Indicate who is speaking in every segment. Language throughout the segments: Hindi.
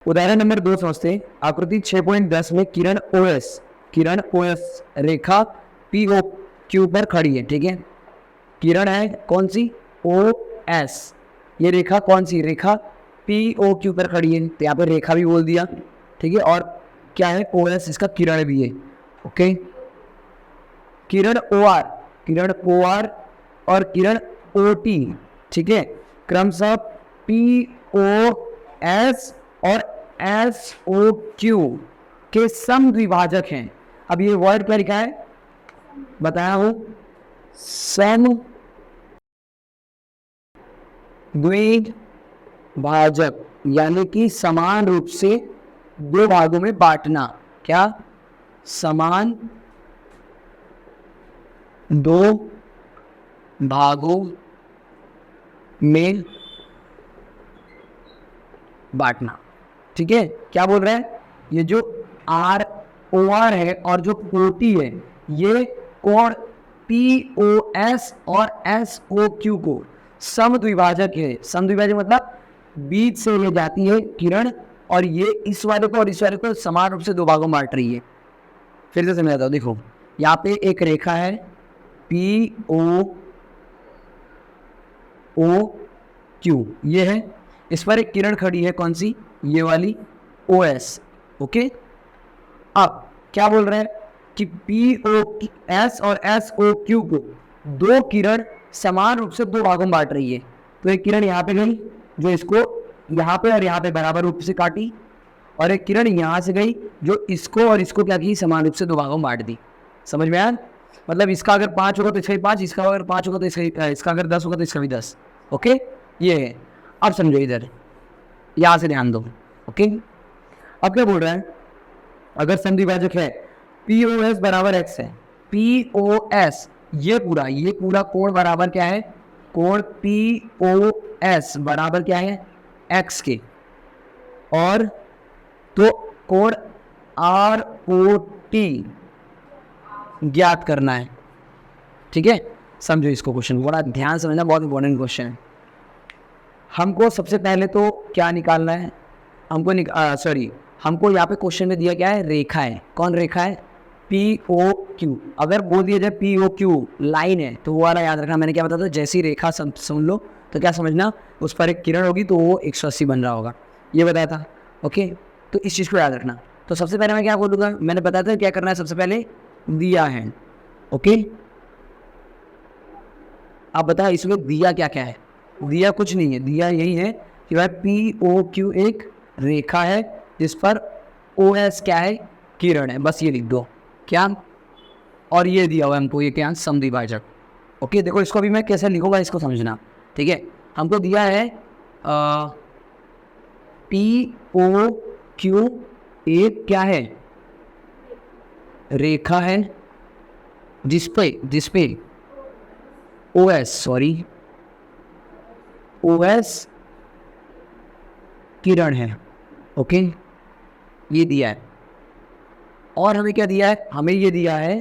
Speaker 1: उदाहरण नंबर 2 समझते हैं। आकृति 6.10 में किरण ओएस रेखा पीओ क्यू पर खड़ी है। ठीक है, किरण है कौन सी, ओ एस। ये रेखा कौन सी, रेखा पीओ क्यू पर खड़ी है, तो यहाँ पे रेखा भी बोल दिया। ठीक है, और क्या है, ओ एस, इसका किरण भी है। ओके, किरण ओ आर और किरण ओ टी। ठीक है, क्रमशः पी ओ एस और एस ओ क्यू के समद्विभाजक हैं। अब ये वर्ड क्या लिखा है, बताया हूं, समद्विभाजक, यानी कि समान रूप से दो भागों में बांटना। क्या, समान दो भागों में बांटना। ठीक है, क्या बोल रहा है, ये जो आर ओ आर है और जो ओटी है, ये कोण पी ओ एस और एस ओ क्यू को समद्विभाजक है। समद्विभाजक मतलब बीच से ले जाती है किरण, और ये इस वाले को और इस वाले को समान रूप से दो भागों में बांट रही है। फिर से समझाता हूं, देखो यहाँ पे एक रेखा है पी ओ क्यू, ये है, इस पर एक किरण खड़ी है, कौन सी, ये वाली, ओ एस। ओके, अब क्या बोल रहे हैं कि पी ओ एस और एस ओ क्यू को दो किरण समान रूप से दो भागों में बांट रही है। तो एक किरण यहाँ पे गई जो इसको यहाँ पे और यहाँ पे बराबर रूप से काटी, और एक किरण यहाँ से गई जो इसको और इसको क्या की, समान रूप से दो भागों में बांट दी। समझ में आया, मतलब इसका अगर 5 होगा तो इसका भी 5, इसका अगर 5 होगा तो इसका अगर 10 होगा तो इसका भी 10। ओके, ये है। अब समझो, इधर यहाँ से ध्यान दो। ओके, अब क्या बोल रहा है, अगर समद्विभाजक है पी ओ एस बराबर एक्स है, पी ओ एस ये पूरा कोण बराबर क्या है, कोण पी ओ एस बराबर क्या है, एक्स के, और तो कोण आर ओ टी ज्ञात करना है। ठीक है, समझो इसको, क्वेश्चन बड़ा ध्यान समझना, बहुत इंपॉर्टेंट क्वेश्चन है। हमको सबसे पहले तो क्या निकालना है, हमको यहाँ पे क्वेश्चन में दिया क्या है, रेखा है। कौन रेखा है, पी ओ क्यू। अगर बोल दिया जाए पी ओ क्यू लाइन है तो वो वाला याद रखना, मैंने क्या बताया था, जैसी रेखा समझ लो तो क्या समझना, उस पर एक किरण होगी तो वो 180 बन रहा होगा, ये बताया था। ओके, तो इस चीज़ को याद रखना। तो सबसे पहले मैं क्या बोलूँगा, मैंने बताया था क्या करना है, सबसे पहले दिया है। ओके, अब बता इसमें दिया क्या क्या है, दिया कुछ नहीं है, दिया यही है कि भाई पी ओ क्यू एक रेखा है जिस पर ओ एस क्या है, किरण है, बस ये लिख दो। क्या, और ये दिया हुआ है हमको, ये क्या, समद्विभाजक। ओके, देखो इसको अभी मैं कैसे लिखूंगा इसको समझना। ठीक है, हमको दिया है पी ओ क्यू एक क्या है, रेखा है जिसपे ओ एस किरण है। ओके, ये दिया है, और हमें क्या दिया है, हमें ये दिया है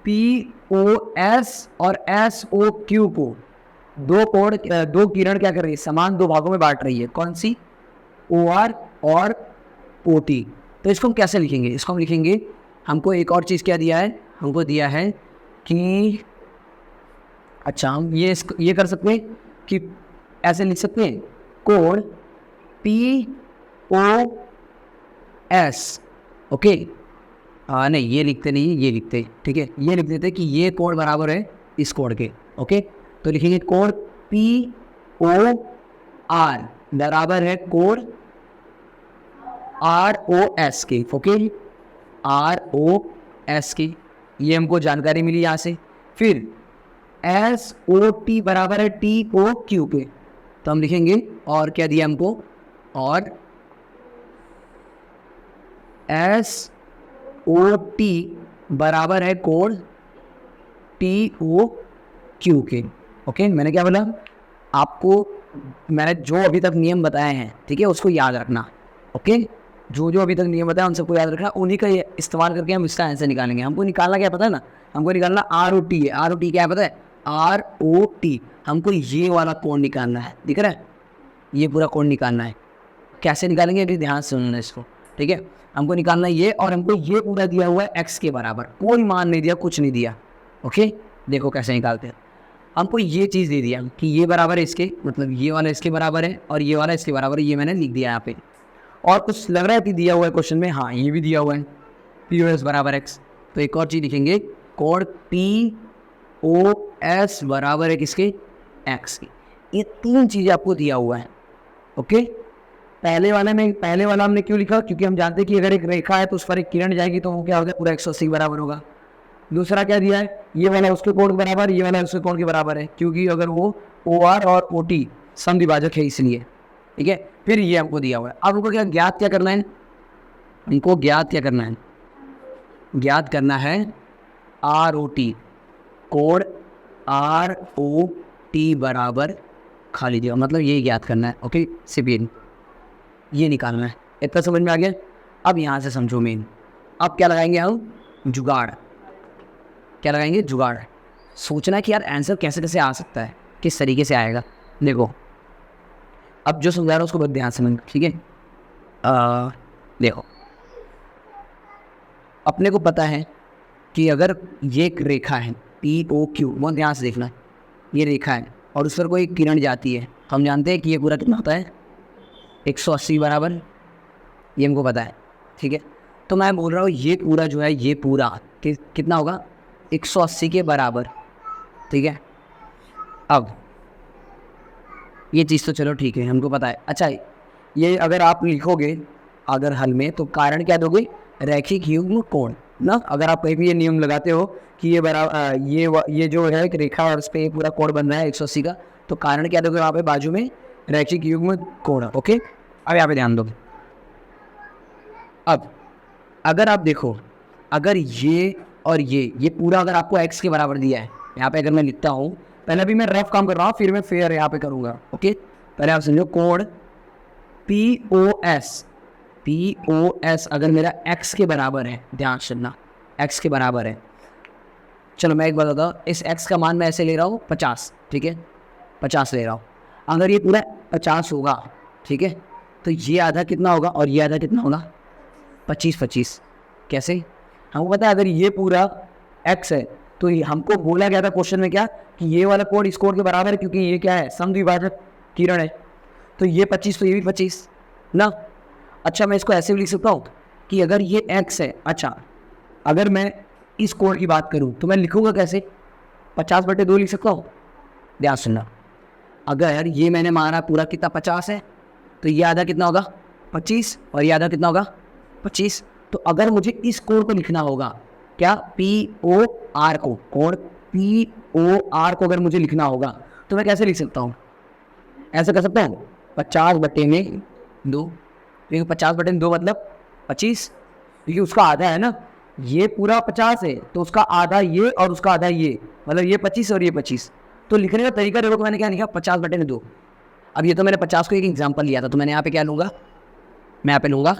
Speaker 1: पी ओ एस और एस ओ क्यू को दो किरण क्या कर रही है, समान दो भागों में बांट रही है। कौन सी, ओ आर और ओ टी। तो इसको हम कैसे लिखेंगे, इसको हम लिखेंगे, हमको एक और चीज़ क्या दिया है, हमको दिया है कि अच्छा हम ये कर सकते हैं कि ऐसे लिख सकते हैं, कोण पी ओ एस। ओके, नहीं ये लिखते नहीं, ये लिखते, ठीक है, ये लिख देते कि ये कोण बराबर है इस कोण के। ओके, तो लिखेंगे कोण पी ओ आर बराबर है कोण आर ओ एस के। ओके, आर ओ एस की, ये हमको जानकारी मिली यहाँ से। फिर एस ओ टी बराबर है टी ओ क्यू के, तो हम लिखेंगे, और क्या दिया हमको, और एस ओ टी बराबर है कोण टी ओ क्यू के। ओके, मैंने क्या बोला आपको, मैंने जो अभी तक नियम बताए हैं, ठीक है, उसको याद रखना। ओके, जो जो अभी तक नियम बताया उन सबको याद रखना, उन्हीं का इस्तेमाल करके हम इसका आंसर निकालेंगे। हमको निकालना क्या पता है ना, हमको निकालना आर ओ टी है। आर ओ टी क्या है पता है, आर ओ टी, हमको ये वाला कोण निकालना है, दिख रहा है, ये पूरा कोण निकालना है। कैसे निकालेंगे अभी ध्यान से सुनना इसको, ठीक है। हमको निकालना ये, और हमको ये पूरा दिया हुआ है x के बराबर, कोई मान नहीं दिया, कुछ नहीं दिया, ओके। देखो कैसे निकालते हैं। हमको ये चीज़ दे दिया कि ये बराबर है इसके, मतलब ये वाला इसके बराबर है और ये वाला इसके बराबर है, ये मैंने लिख दिया यहाँ पे। और कुछ लग रहा है कि दिया हुआ है क्वेश्चन में, हाँ ये भी दिया हुआ है POS बराबर x। तो एक और चीज़ लिखेंगे, कोड POS बराबर है किसके, x की। ये 3 चीज़ें आपको दिया हुआ है, ओके। पहले वाला हमने क्यों लिखा, क्योंकि हम जानते हैं कि अगर एक रेखा है तो उस पर एक किरण जाएगी तो वो क्या होगा, पूरा 180 के बराबर होगा। दूसरा क्या दिया है, ये वाला उसके कोण के बराबर, ये वाला उसके कोण के बराबर है, क्योंकि अगर वो OR और OT समद्विभाजक है इसलिए, ठीक है। फिर ये हमको दिया हुआ है। अब हमको ज्ञात क्या करना है, हमको ज्ञात क्या करना है, ज्ञात करना है ROT, कोण ROT बराबर खाली जगह, मतलब ये ज्ञात करना है, ओके। सिपिन ये निकालना है। इतना समझ में आ गया। अब यहाँ से समझो मेन, अब क्या लगाएंगे हम, जुगाड़। क्या लगाएंगे, जुगाड़। सोचना है कि यार आंसर कैसे कैसे आ सकता है, किस तरीके से आएगा। देखो अब जो समझा रहा हूँ उसको बहुत ध्यान से समझ, ठीक है। देखो अपने को पता है कि अगर ये एक रेखा है POQ, बहुत ध्यान से देखना, ये रेखा है और उस पर कोई किरण जाती है, हम जानते हैं कि ये पूरा कितना होता है, 180 बराबर, ये हमको पता है, ठीक है। तो मैं बोल रहा हूँ ये पूरा जो है, ये पूरा कितना होगा, 180 के बराबर, ठीक है। अब ये चीज़ तो चलो ठीक है, हमको पता है। अच्छा ये अगर आप लिखोगे अगर हल में, तो कारण क्या दोगे, रैखिक युग्म कोण ना। अगर आप कहीं भी ये नियम लगाते हो कि ये बराबर ये जो है एक रेखा और उस पर पूरा कोण बन रहा है 180 का, तो कारण क्या दोगे वहाँ पे बाजू में, रैखिक युग्म कोण, ओके। अब यहाँ पे ध्यान दो। अब अगर आप देखो, अगर ये और ये पूरा अगर आपको x के बराबर दिया है, यहाँ पे अगर मैं लिखता हूँ, पहले भी मैं रफ काम कर रहा हूँ, फिर मैं फेयर यहाँ पे करूँगा, ओके। पहले आप समझो, कोण POS अगर मेरा x के बराबर है, ध्यान सुनना, x के बराबर है। चलो मैं एक बात बताता हूँ, इस x का मान मैं ऐसे ले रहा हूँ 50, ठीक है, 50 ले रहा हूँ। अगर ये पूरा 50 होगा, ठीक है, तो ये आधा कितना होगा और ये आधा कितना होगा, 25-25। कैसे, हमको पता है अगर ये पूरा x है तो हमको बोला गया था क्वेश्चन में क्या, कि ये वाला कोण इस कोण के बराबर है, क्योंकि ये क्या है, समद्विभाजक किरण है। तो ये 25 तो ये भी 25 ना। अच्छा मैं इसको ऐसे भी लिख सकता हूँ कि अगर ये x है, अच्छा अगर मैं इस कोण की बात करूँ तो मैं लिखूँगा कैसे, 50/2 लिख सकता हूँ। ध्यान सुनना, अगर ये मैंने माना पूरा कितना 50 है, तो ये आधा कितना होगा 25 और ये आधा कितना होगा 25। तो अगर मुझे इस कोण को लिखना होगा, क्या, POR को, कोण POR को अगर मुझे लिखना होगा तो मैं कैसे लिख सकता हूँ, ऐसा कर सकता हूँ 50/2, क्योंकि 50/2 मतलब 25, क्योंकि उसका आधा है ना, ये पूरा 50 है तो उसका आधा ये और उसका आधा ये, मतलब ये 25 और ये 25। तो लिखने का तरीका देखो, मैंने क्या लिखा, 50/2। अब ये तो मैंने 50 को एक एग्जाम्पल लिया था, तो मैंने यहाँ पे क्या लूँगा, मैं यहाँ पे लूँगा,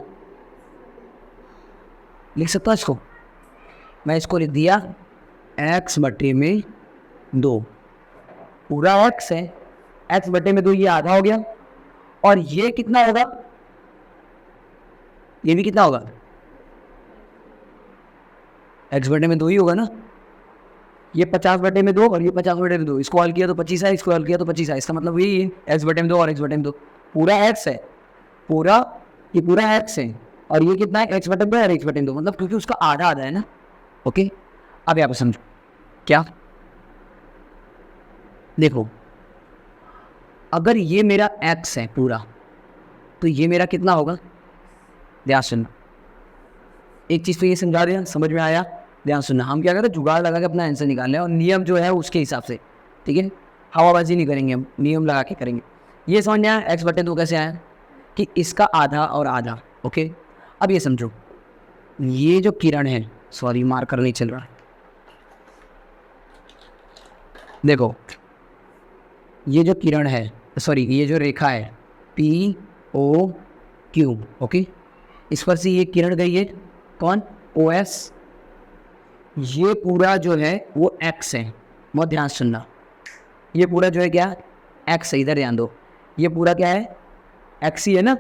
Speaker 1: लिख सकता हूँ इसको, मैं इसको लिख दिया x/2, पूरा x है, x/2 ये आधा हो गया, और ये कितना होगा, ये भी कितना होगा, x/2 ही होगा ना। ये 50/2 और ये 50/2, इसको हल किया तो 25 है, इसको हल किया तो 25 है, इसका मतलब यही है, x/2 और x/2 पूरा x है, ये पूरा x है, और ये कितना है, x/2 और x/2, मतलब क्योंकि उसका आधा आधा है ना, ओके। अब यहाँ पर समझो क्या, देखो अगर ये मेरा x है पूरा, तो ये मेरा कितना होगा, ध्यान सुनना, एक चीज़ तो ये समझा दिया, समझ में आया। ध्यान सुनना, हम क्या करें, जुगाड़ लगा के अपना आंसर निकाल लें, और नियम जो है उसके हिसाब से, ठीक है, हवाबाजी नहीं करेंगे, हम नियम लगा के करेंगे। ये समझ में आया, x/2 कैसे आया, कि इसका आधा और आधा, ओके। अब ये समझो, ये जो किरण है, सॉरी मार्कर नहीं चल रहा, देखो ये जो किरण है, सॉरी ये जो रेखा है POQ, ओके, इस पर से ये किरण गई है, कौन, OS, ये पूरा जो है वो x है, बहुत ध्यान सुनना, ये पूरा जो है क्या, x है, इधर ध्यान दो, ये पूरा क्या है, x ही है ना,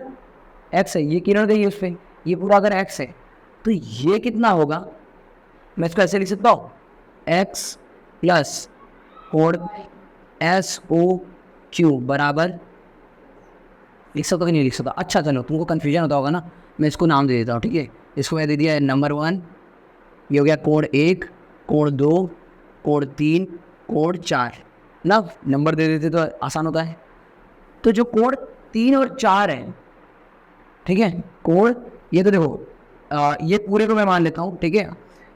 Speaker 1: एक्स है, ये किरण गई है उस पर, ये पूरा अगर एक्स है तो ये कितना होगा, मैं इसको ऐसे लिख सकता हूँ, एक्स प्लस कोण एस ओ क्यू बराबर, लिख सकता कि नहीं लिख सकता? अच्छा चलो, तुमको कन्फ्यूजन होता होगा ना, मैं इसको नाम दे देता हूँ, ठीक है। इसको मैं दे दिया है नंबर 1, ये हो गया कोण 1, कोण 2, कोण 3, कोण 4 ना, नंबर दे देते तो आसान होता है। तो जो कोण 3 और 4 है, ठीक है, कोण, ये तो देखो ये पूरे को मैं मान लेता हूँ, ठीक है।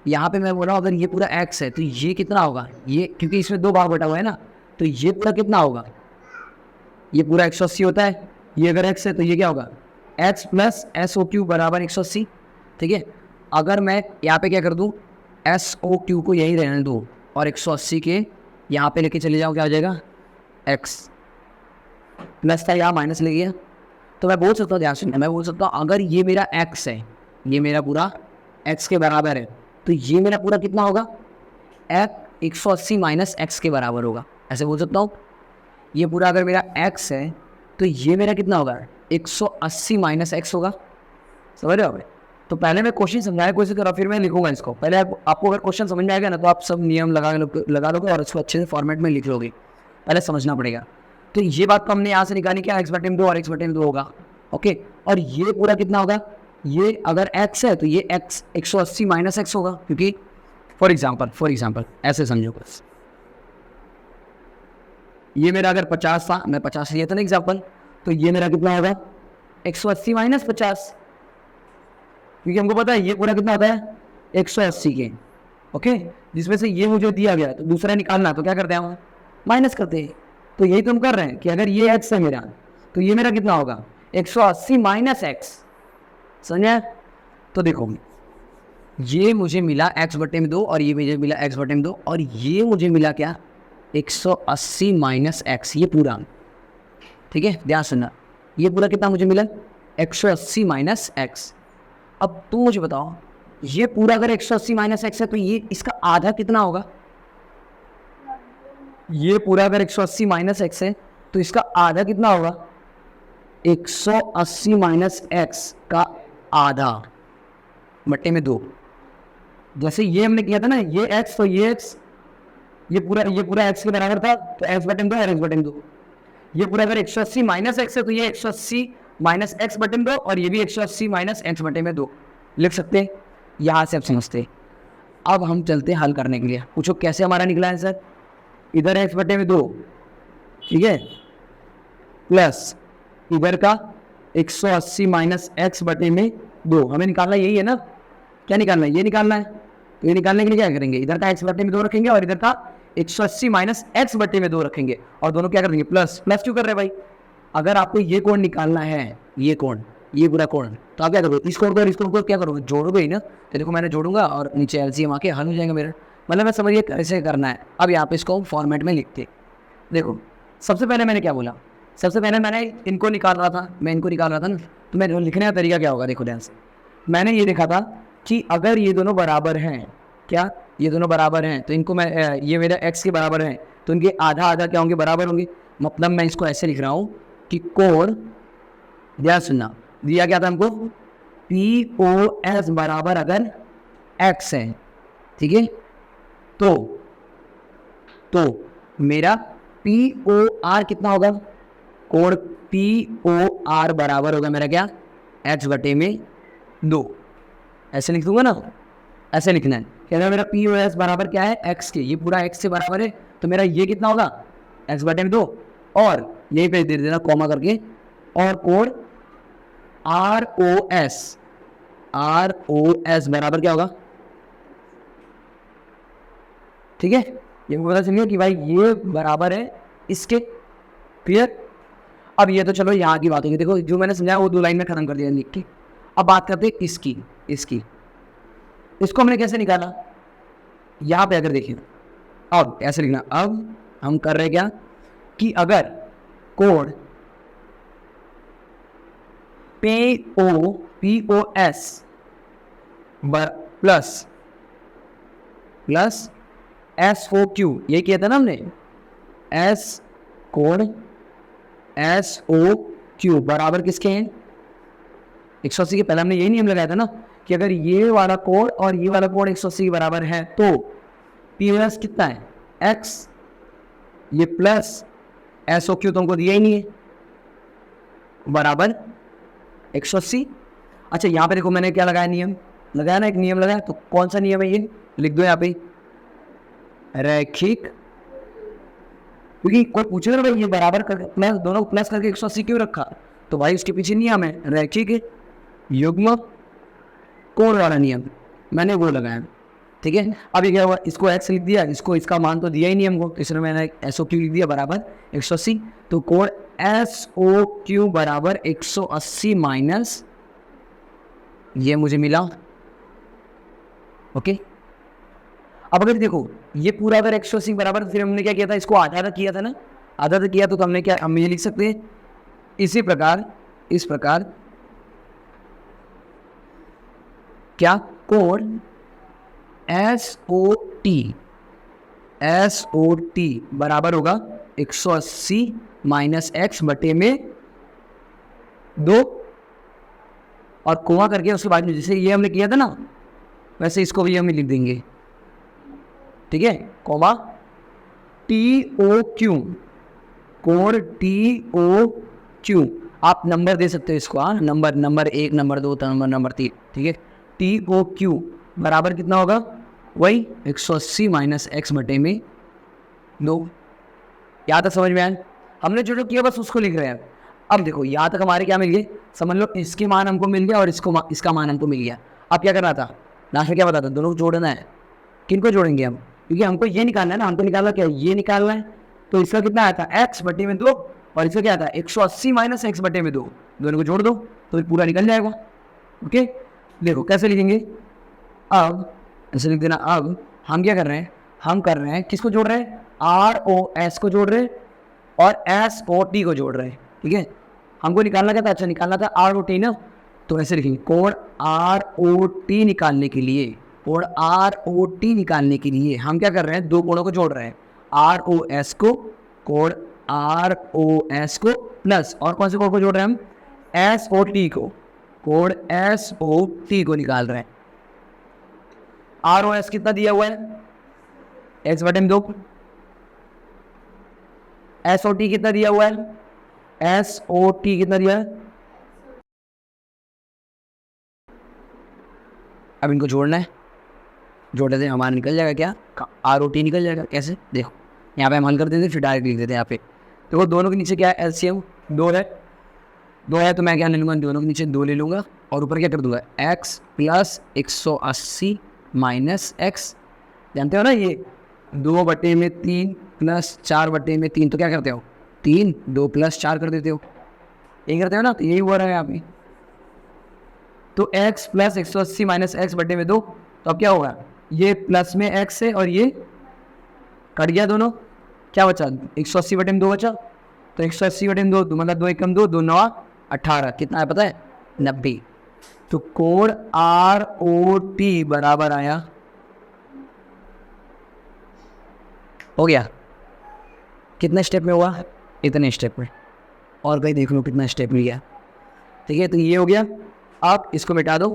Speaker 1: यहाँ पे मैं बोल रहा हूँ अगर ये पूरा x है तो ये कितना होगा, ये क्योंकि इसमें 2 भाग बटा हुआ है ना, तो ये पूरा कितना होगा, ये पूरा 180 होता है। ये अगर x है तो ये क्या होगा, x plus S O Q बराबर 180, ठीक है। अगर मैं यहाँ पे क्या कर दूँ, एस ओ क्यू को यही रहने दूँ और 180 के यहाँ पे लेके चले जाऊँ, क्या हो जाएगा, x प्लस था यहाँ माइनस ले गया, तो मैं बोल सकता हूँ, ध्यान सुनना, मैं बोल सकता हूँ अगर ये मेरा x है, ये मेरा पूरा x के बराबर है, तो ये मेरा पूरा कितना होगा, f 180 माइनस एक्स के बराबर होगा, ऐसे बोल सकता हूँ। ये पूरा अगर मेरा x है तो ये मेरा कितना होगा, 180 माइनस एक्स होगा, समझ रहे हो? तो पहले मैं क्वेश्चन समझाया कोशिश करा, फिर मैं लिखूंगा इसको। पहले आपको अगर क्वेश्चन समझ में आएगा ना तो आप सब नियम लगा लोगे और इसको अच्छे से फॉर्मेट में लिख लोगे, पहले समझना पड़ेगा। तो ये बात तो हमने यहाँ से निकाली, क्या x/2 और x/2 होगा, ओके। और ये पूरा कितना होगा, ये अगर x है तो ये x 180 माइनस एक्स होगा, क्योंकि फॉर एग्जाम्पल ऐसे समझो बस, ये मेरा अगर 50 था, मैं 50 लिया था ना एग्जाम्पल, तो ये मेरा कितना होगा, 180 माइनस 50, क्योंकि हमको पता है ये पूरा कितना होता है 180 के, ओके। जिसमें से ये मुझे दिया गया तो दूसरा निकालना, तो क्या करते हैं हम, माइनस करते हैं। तो यही तो हम कर रहे हैं कि अगर ये x है मेरा, तो ये मेरा कितना होगा, 180 माइनस एक्स, समझे? तो देखो ये मुझे मिला x/2 और ये मुझे मिला x/2 और ये मुझे मिला क्या, 180 माइनस एक्स, ये पूरा, ठीक है, ध्यान सुनना, ये पूरा कितना मुझे मिला, 180 माइनस एक्स। अब तुम मुझे बताओ, ये पूरा अगर 180 माइनस एक्स है तो ये इसका आधा कितना होगा, ये पूरा अगर 180 माइनस एक्स है तो इसका आधा कितना होगा, 180 माइनस एक्स का आधा बट्टे में 2। जैसे ये हमने किया था ना, ये x तो ये x, ये पूरा x के बराबर था तो x/2 और x/2। ये पूरा अगर 180 माइनस एक्स है तो ये 180 माइनस x/2 और ये भी 180 माइनस x/2 लिख सकते हैं। यहाँ से आप समझते। अब हम चलते हैं हल करने के लिए। पूछो कैसे हमारा निकला है सर, इधर x/2, ठीक है, प्लस इधर का 180 माइनस x/2, हमें निकालना यही है ना, क्या निकालना है, ये निकालना है। तो ये निकालने के लिए क्या करेंगे, इधर का x/2 रखेंगे और इधर का 180 माइनस x/2 रखेंगे और दोनों क्या कर देंगे, प्लस क्यों कर रहे हैं भाई, अगर आपको ये कोण निकालना है, ये कोण, ये पूरा कोण, तो आप क्या करोगे, इस कोण को और इस कोण को क्या करोगे, जोड़ोगे ही ना। तो देखो मैंने जोड़ूंगा और नीचे एलसीएम आके हल हो जाएगा मेरा, मतलब मैं समझिए कैसे करना है। अब यहाँ पे इसको फॉर्मेट में लिखते, देखो सबसे पहले मैंने क्या बोला, सबसे पहले मैंने इनको निकाल रहा था, मैं इनको निकाल रहा था ना, तो मैं लिखने का तरीका क्या होगा, देखो ध्यान से, मैंने ये देखा था कि अगर ये दोनों बराबर हैं, क्या ये दोनों बराबर हैं, तो इनको मैं ये मेरा x के बराबर है तो इनके आधा आधा क्या होंगे, बराबर होंगे। मतलब मैं इसको ऐसे लिख रहा हूँ कि कोण, ध्यान सुनना, दिया क्या था हमको, POS बराबर अगर x है, ठीक है, तो मेरा POR कितना होगा, कोण POR बराबर होगा मेरा क्या, x/2। ऐसे लिख दूंगा ना, ऐसे लिखना है, कहना मेरा POS बराबर क्या है, x के, ये पूरा x से बराबर है तो मेरा ये कितना होगा, x/2 और यही पे दे देना कॉमा करके, और कोण ROS बराबर क्या होगा, ठीक है। ये पता चलिए कि भाई ये बराबर है इसके, क्लियर। अब ये तो चलो यहाँ की बात होगी, देखो जो मैंने समझाया वो 2 लाइन में खत्म कर दिया लिख के। अब बात करते हैं इसकी, इसको हमने कैसे निकाला, यहाँ पे अगर देखिए, अब ऐसे लिखना, अब हम कर रहे क्या कि अगर कोण POS प्लस SOQ, ये किया था ना हमने, कोण SOQ बराबर किसके हैं, 180 के पहले हमने यही नियम लगाया था ना कि अगर ये वाला कोण और ये वाला कोण 180 के बराबर है तो पी ओ एस कितना है x, ये प्लस एस ओ क्यू तो हमको दिया ही नहीं है, बराबर 180। अच्छा यहाँ पे देखो मैंने क्या लगाया, नियम लगाया ना, एक नियम लगाया, तो कौन सा नियम है ये लिख दो यहाँ पे, रैखिक। क्योंकि कोई पूछेगा ना भाई ये बराबर करके प्लस, दोनों को प्लस करके 180 क्यों रखा, तो भाई उसके पीछे नियम है रैखिक युग्म कोण वाला नियम, मैंने वो लगाया, ठीक है। अब ये क्या हुआ, इसको x लिख दिया, इसको इसका मान तो दिया ही नहीं हमको, इसलिए मैंने एस ओ क्यू लिख दिया बराबर 180। तो कोण एस ओ क्यू बराबर 180 माइनस ये मुझे मिला, ओके। अब अगर देखो ये पूरा अगर 180 बराबर, फिर हमने क्या किया था, इसको आधा किया था ना, आधा किया तो हमने क्या, हम ये लिख सकते हैं इसी प्रकार, इस प्रकार क्या, कोण एस ओ टी बराबर होगा 180 माइनस एक्स बटे में 2, और कोमा करके उसके बाद में जैसे ये हमने किया था ना वैसे इसको भी हम लिख देंगे, ठीक है, कोमा टी ओ क्यू, कोण टी ओ क्यू, आप नंबर दे सकते हो इसको, हाँ नंबर 1, नंबर 2, नंबर 3, ठीक है। टी ओ क्यू बराबर कितना होगा, वही 180 माइनस एक्स बटे में 2। यहाँ तक समझ में आया, हमने जो किया बस उसको लिख रहे हैं। अब देखो यहाँ तक हमारे क्या मिल गए, समझ लो इसके मान हमको मिल गया और इसका मान हमको मिल गया। अब क्या करना था, लास्ट में क्या बताता, दोनों को जोड़ना है। किन को जोड़ेंगे हम, क्योंकि हमको ये निकालना है ना, हमको निकालना क्या, ये निकालना है। तो इसका कितना आया था, एक्स बटे में 2, और इसका क्या था 180 माइनस एक्स बटे में 2, दोनों को जोड़ दो तो फिर पूरा निकल जाएगा, ओके। देखो कैसे लिखेंगे, अब ऐसे लिख देना। अब हम क्या कर रहे हैं, हम कर रहे हैं किसको जोड़ रहे हैं, आर ओ एस को जोड़ रहे हैं और एस ओ टी को जोड़ रहे हैं, ठीक है। हमको निकालना क्या था, अच्छा निकालना था आर ओ टी ना, तो ऐसे लिखेंगे कोण आर ओ टी निकालने के लिए, कोण आर ओ टी निकालने के लिए हम क्या कर रहे हैं, दो कोणों को जोड़ रहे हैं, आर ओ एस को, कोण आर ओ एस को प्लस, और कौन से कोण को जोड़ रहे हैं हम, एस ओ टी को, कोण एस ओ टी को निकाल रहे हैं। आर ओ एस कितना दिया हुआ है, एक्स बटे में 2, एस ओ टी कितना दिया हुआ है, एस ओ टी कितना दिया है। अब इनको जोड़ना है, जोड़ने से हमारा निकल जाएगा क्या, आर ओ टी निकल जाएगा। कैसे, देखो यहाँ पे हम हल कर देते, फिर डायरेक्ट लिख देते हैं यहाँ पे। देखो दोनों के नीचे क्या है, एलसीएम 2 है, तो मैं क्या ले लूँगा, दोनों के नीचे 2 ले लूँगा और ऊपर क्या कर दूंगा, x प्लस 180 माइनस एक्स, जानते हो ना ये 2 बटे में 3 प्लस 4 बटे में 3, तो क्या करते हो 3, 2 प्लस 4 कर देते हो, यही करते हो ना, तो यही हुआ रहा है यहाँ पे। तो x प्लस 180 माइनस एक्स बटे में 2, तो अब क्या होगा, ये प्लस में x है और ये कट गया दोनों, क्या बचा 180 बटे में 2 बचा, तो 180 बटे में 2 मतलब 2 एकम 2, 2 9 18, कितना है पता है 90। तो कोण आर ओ टी बराबर आया, हो गया, कितने स्टेप में हुआ, इतने स्टेप में, और कहीं देख लो कितना स्टेप में गया, ठीक है। तो ये हो गया, आप इसको मिटा दो,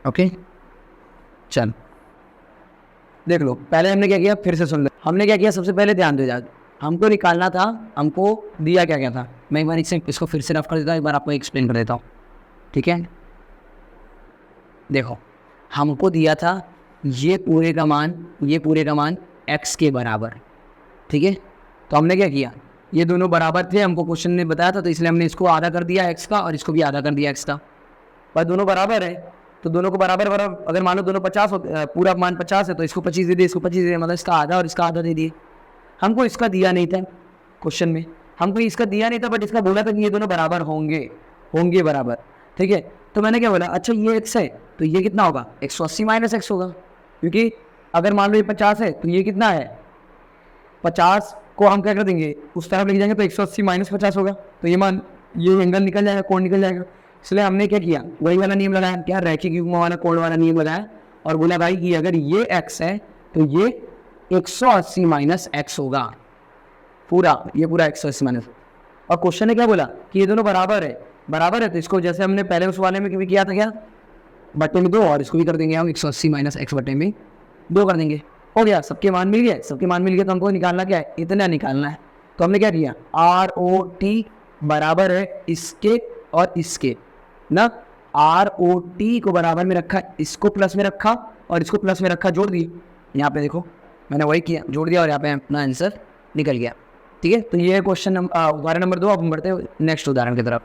Speaker 1: ओके। चल देख लो, पहले हमने क्या किया, फिर से सुन लो, हमने क्या किया, सबसे पहले ध्यान दो यार, हमको निकालना था, हमको दिया क्या क्या था, मैं एक बार इसको फिर से रफ कर देता हूँ, एक बार आपको एक्सप्लेन कर देता हूँ, ठीक है। देखो हमको दिया था ये पूरे का मान x के बराबर, ठीक है। तो हमने क्या किया, ये दोनों बराबर थे, हमको क्वेश्चन ने बताया था, तो इसलिए हमने इसको आधा कर दिया x का और इसको भी आधा कर दिया x का, पर दोनों बराबर है, तो दोनों को बराबर अगर मान लो दोनों 50 पूरा मान 50 है, तो इसको 25 दे दिए, इसको 25 दे दिए, मतलब इसका आधा और इसका आधा दे दिए। हमको इसका दिया नहीं था क्वेश्चन में, हमको इसका दिया नहीं था, बट इसका बोला था कि ये दोनों बराबर होंगे बराबर, ठीक है। तो मैंने क्या बोला, अच्छा ये x है तो ये कितना होगा, 180 माइनस एक्स होगा, क्योंकि अगर मान लो ये 50 है तो ये कितना है 50 को हम क्या कर देंगे, उस तरफ लेके जाएंगे तो 180 माइनस 50 होगा, तो ये एंगल निकल जाएगा, कोण निकल जाएगा। इसलिए हमने क्या किया, वही वाला नियम लगाया, क्या रैखिक युग्म वाला कोण वाला नियम लगाया, और बोला भाई कि अगर ये x है तो ये 180 माइनस एक्स होगा, ये पूरा 180 माइनस। और क्वेश्चन ने क्या बोला कि ये दोनों बराबर है, बराबर है, तो इसको जैसे हमने पहले उस वाले में भी किया था, क्या बटे में 2, और इसको भी कर देंगे हम 180 माइनस एक्स बटे में 2 कर देंगे। हो गया, सबके मान मिल गए, सबके मान मिल गए, तो हमको निकालना क्या है, इतना निकालना है। तो हमने क्या किया, आर ओ टी बराबर है इसके और इसके ना, आर ओ टी को बराबर में रखा, इसको प्लस में रखा और इसको प्लस में रखा, जोड़ दिए। यहाँ पे देखो मैंने वही किया, जोड़ दिया और यहाँ पे अपना आंसर निकल गया। ठीक है, तो ये क्वेश्चन उदाहरण नंबर 2। अब हम बढ़ते हैं नेक्स्ट उदाहरण की तरफ।